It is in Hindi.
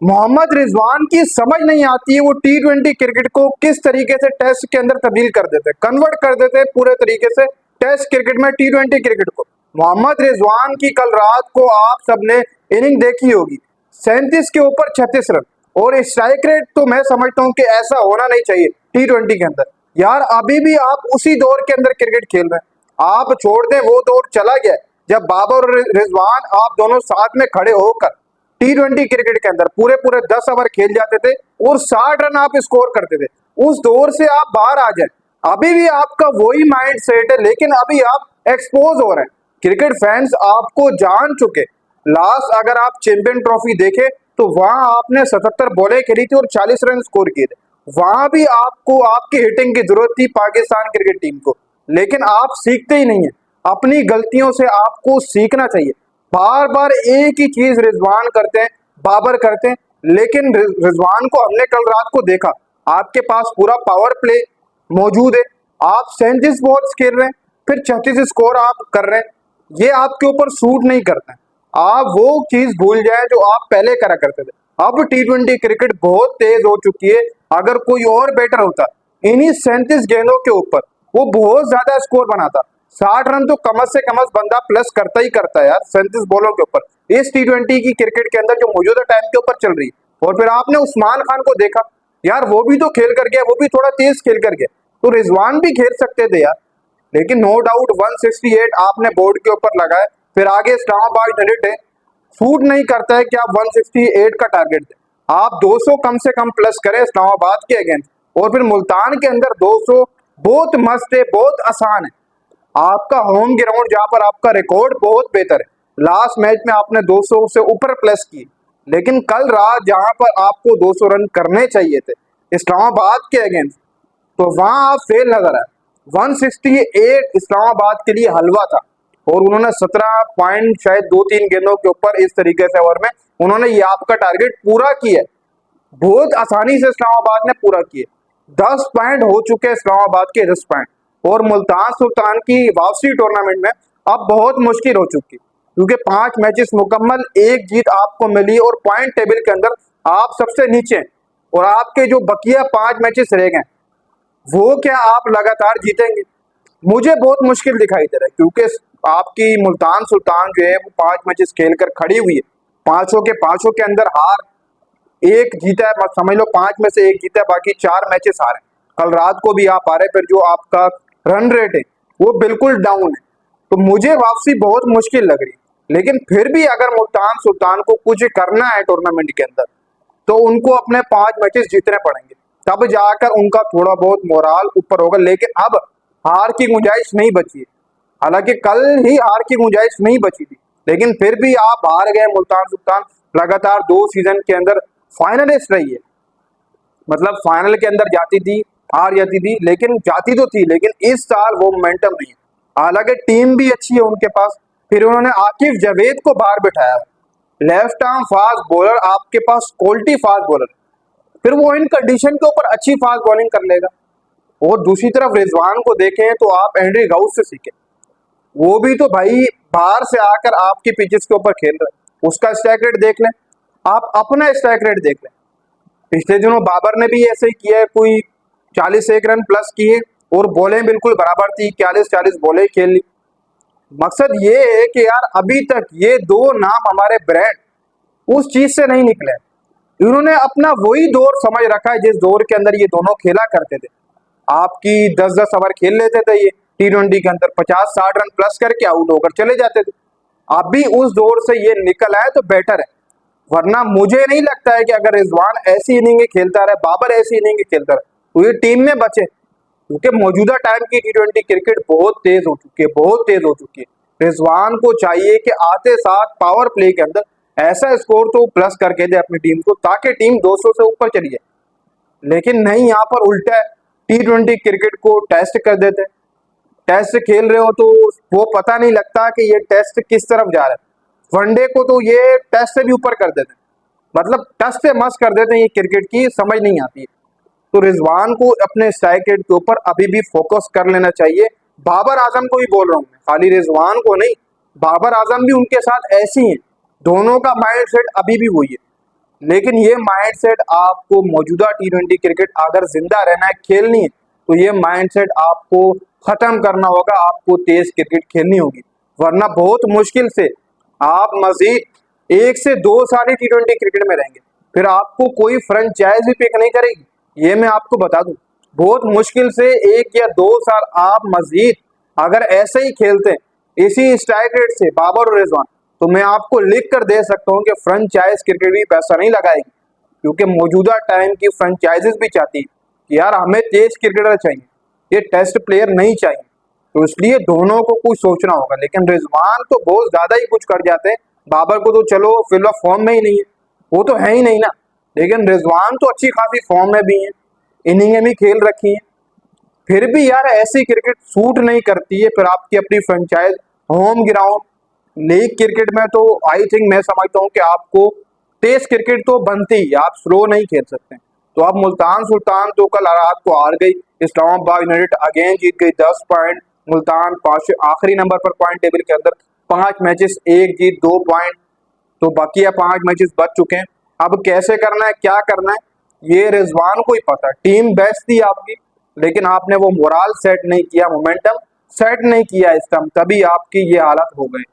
मोहम्मद रिजवान की समझ नहीं आती है वो T20 क्रिकेट को किस तरीके से टेस्ट के अंदर तब्दील कर देते, कन्वर्ट कर देते पूरे तरीके से टेस्ट क्रिकेट में T20 क्रिकेट को। मोहम्मद रिजवान की कल रात को आप सबने इनिंग देखी होगी, 37 के ऊपर 36 रन और स्ट्राइक रेट तो मैं समझता हूं कि ऐसा होना नहीं चाहिए T20 के अंदर। यार अभी भी आप उसी दौर के अंदर क्रिकेट खेल रहे हैं, आप छोड़ दें वो दौर चला गया जब बाबर और रिजवान आप दोनों साथ में खड़े होकर T20 क्रिकेट के अंदर पूरे पूरे 10 ओवर खेल जाते थे और 60 रन आप स्कोर करते थे। उस दौर से आप बाहर आ जाए, अभी भी आपका वही माइंड सेट है, लेकिन अभी आप एक्सपोज हो रहे हैं। क्रिकेट फैंस आपको जान चुके। लास्ट अगर आप चैंपियन ट्रॉफी देखें तो वहां आपने 77 बॉलें खेली थी और 40 रन स्कोर किए थे। वहां भी आपको आपकी हिटिंग की जरूरत थी पाकिस्तान क्रिकेट टीम को, लेकिन आप सीखते ही नहीं है। अपनी गलतियों से आपको सीखना चाहिए। बार बार एक ही चीज रिजवान करते हैं, बाबर करते हैं, लेकिन रिजवान को हमने कल रात को देखा, आपके पास पूरा पावर प्ले मौजूद है, आप 37 बॉल्स खेल रहे हैं, फिर 36 स्कोर आप कर रहे हैं, ये आपके ऊपर सूट नहीं करता है। आप वो चीज भूल जाएं जो आप पहले करा करते थे। अब T20 क्रिकेट बहुत तेज हो चुकी है। अगर कोई और बेटर होता इन्हीं 37 गेंदों के ऊपर, वो बहुत ज्यादा स्कोर बनाता। 60 रन तो कम से कम बंदा प्लस करता ही करता है यार 37 बॉलों के ऊपर इस T20 की क्रिकेट के अंदर जो मौजूदा टाइम के ऊपर चल रही है। और फिर आपने उस्मान खान को देखा, यार वो भी तो खेल कर गया, वो भी थोड़ा तेज खेल कर गया, तो रिजवान भी खेल सकते थे यार। लेकिन नो डाउट 168 आपने बोर्ड के ऊपर लगाए, फिर आगे इस्लामाबाद यूनिट है, सूट नहीं करता है कि आप 168 का टारगेट दें। आप 200 कम से कम प्लस करें इस्लामाबाद के अगेंस्ट, और फिर मुल्तान के अंदर 200 बहुत मस्त है, बहुत आसान है। आपका होम ग्राउंड जहां पर आपका रिकॉर्ड बहुत बेहतर है, लास्ट मैच में आपने 200 से ऊपर प्लस किए, लेकिन कल रात जहां पर आपको 200 रन करने चाहिए थे इस्लामाबाद के अगेंस्ट, तो वहां आप फेल नजर आए। 168 इस्लामाबाद के लिए हलवा था और उन्होंने 17 पॉइंट शायद 2-3 गेंदों के ऊपर इस तरीके से ओवर में उन्होंने ये आपका टारगेट पूरा किया, बहुत आसानी से इस्लामाबाद ने पूरा किए। 10 पॉइंट हो चुके इस्लामाबाद के 10 पॉइंट, और मुल्तान सुल्तान की वापसी टूर्नामेंट में अब बहुत मुश्किल हो चुकी, क्योंकि 5 मैचेस मुकम्मल, एक जीत आपको मिली और पॉइंट टेबल के अंदर आप सबसे नीचे, और आपके जो बकिया 5 मैचेस रह गए वो क्या आप लगातार जीतेंगे? मुझे बहुत मुश्किल दिखाई दे रहा है, क्योंकि आपकी मुल्तान सुल्तान जो है वो 5 मैचेस खेलकर खड़ी हुई है, पांचों के पांचों के अंदर हार, एक जीता है, समझ लो 5 में से एक जीता है, बाकी 4 मैचेस हारे। कल रात को भी आप हारे, फिर जो आपका रन रेट है वो बिल्कुल डाउन है, तो मुझे वापसी बहुत मुश्किल लग रही है। लेकिन फिर भी अगर मुल्तान सुल्तान को कुछ करना है टूर्नामेंट के अंदर, तो उनको अपने 5 मैचेस जीतने पड़ेंगे, तब जाकर उनका थोड़ा बहुत मोराल ऊपर होगा। लेकिन अब हार की गुंजाइश नहीं बची है, हालांकि कल ही हार की गुंजाइश नहीं बची थी, लेकिन फिर भी आप हार गए। मुल्तान सुल्तान लगातार 2 सीजन के अंदर फाइनलिस्ट रही है, मतलब फाइनल के अंदर जाती थी, हार जाती थी, लेकिन जाती तो थी, लेकिन इस साल वो मोमेंटम नहीं है। हालांकि टीम भी अच्छी है उनके पास, फिर उन्होंने आकिब जावेद को बाहर बिठाया, लेफ्ट आर्म फास्ट बॉलर, आपके पास क्वालिटी फास्ट बॉलर, फिर वो इन कंडीशन के ऊपर अच्छी फास्ट बॉलिंग कर लेगा। और दूसरी तरफ रिजवान को देखें तो आप एंड्री गाउस से सीखें, वो भी तो भाई बाहर से आकर आपके पिचेस के ऊपर खेल रहे हैं, उसका स्ट्राइक रेट देख लें, आप अपना स्ट्राइक रेट देख लें। पिछले दिनों बाबर ने भी ऐसे ही किया है, कोई 41 रन प्लस किए और बॉलें बिल्कुल बराबर थी, 41-40 बॉलें खेल ली। मकसद ये है कि यार अभी तक ये 2 नाम हमारे ब्रांड उस चीज से नहीं निकले, इन्होंने अपना वही दौर समझ रखा है जिस दौर के अंदर ये दोनों खेला करते थे। आपकी 10-10 ओवर खेल लेते थे ये T20 के अंदर, 50-60 रन प्लस करके आउट होकर चले जाते थे। अभी उस दौर से ये निकल आए तो बेटर है, वरना मुझे नहीं लगता है कि अगर रिजवान ऐसी इनिंग खेलता रहे, बाबर ऐसी इनिंग खेलता रहे, तो ये टीम में बचे, क्योंकि मौजूदा टाइम की T20 क्रिकेट बहुत तेज हो चुकी है, बहुत तेज हो चुकी है। रिजवान को चाहिए कि आते साथ पावर प्ले के अंदर ऐसा स्कोर तो प्लस करके दे अपनी टीम को, ताकि टीम 200 से ऊपर चली जाए। लेकिन नहीं, यहाँ पर उल्टा है, T20 क्रिकेट को टेस्ट कर देते हैं। टेस्ट खेल रहे हो तो वो पता नहीं लगता कि ये टेस्ट किस तरफ जा रहा है। वनडे को तो ये टेस्ट से भी ऊपर कर देते हैं, मतलब टेस्ट से मस्त कर देते हैं, ये क्रिकेट की समझ नहीं आती है। तो रिजवान को अपने स्ट्राइक रेट के ऊपर अभी भी फोकस कर लेना चाहिए। बाबर आजम को भी बोल रहा हूँ मैं, खाली रिजवान को नहीं, बाबर आजम भी उनके साथ ऐसी हैं, दोनों का माइंड सेट अभी भी वही है। लेकिन ये माइंडसेट आपको मौजूदा T20 क्रिकेट अगर जिंदा रहना है, खेलनी है, तो ये माइंडसेट आपको खत्म करना होगा, आपको तेज क्रिकेट खेलनी होगी, वरना बहुत मुश्किल से आप मजीद 1 से 2 साल ही T20 क्रिकेट में रहेंगे, फिर आपको कोई फ्रेंचाइज भी पिक नहीं करेगी। ये मैं आपको बता दूं, बहुत मुश्किल से 1 या 2 साल आप मजीद अगर ऐसे ही खेलते हैं इसी स्ट्राइक रेट से बाबर और रिजवान, तो मैं आपको लिख कर दे सकता हूं कि फ्रेंचाइज क्रिकेट भी पैसा नहीं लगाएगी, क्योंकि मौजूदा टाइम की फ्रेंचाइजेस भी चाहती है कि यार हमें तेज क्रिकेटर चाहिए, ये टेस्ट प्लेयर नहीं चाहिए, तो इसलिए दोनों को कुछ सोचना होगा। लेकिन रिजवान तो बहुत ज्यादा ही कुछ कर जाते हैं, बाबर को तो चलो फिलहाल फॉर्म में ही नहीं है, वो तो है ही नहीं ना, लेकिन रिजवान तो अच्छी खासी फॉर्म में भी है, इनिंगें भी खेल रखी है, फिर भी यार ऐसी क्रिकेट सूट नहीं करती है। फिर आपकी अपनी franchise home ground league cricket में तो आई थिंक मैं समझता हूँ कि आपको तेज क्रिकेट तो बनती ही, आप स्लो नहीं खेल सकते। तो अब मुल्तान सुल्तान तो कल रात को हार गई, इस्लामाबाद यूनाइटेड अगेन जीत गई 10 पॉइंट, मुल्तान आखिरी नंबर पर पॉइंट टेबल के अंदर, 5 मैचेस 1 जीत 2 पॉइंट, तो बाकी 5 मैचेस बच चुके हैं। अब कैसे करना है, क्या करना है, ये रिजवान को ही पता है। टीम बेस्ट थी आपकी, लेकिन आपने वो मोराल सेट नहीं किया, मोमेंटम सेट नहीं किया इस टाइम, तभी आपकी ये हालत हो गई।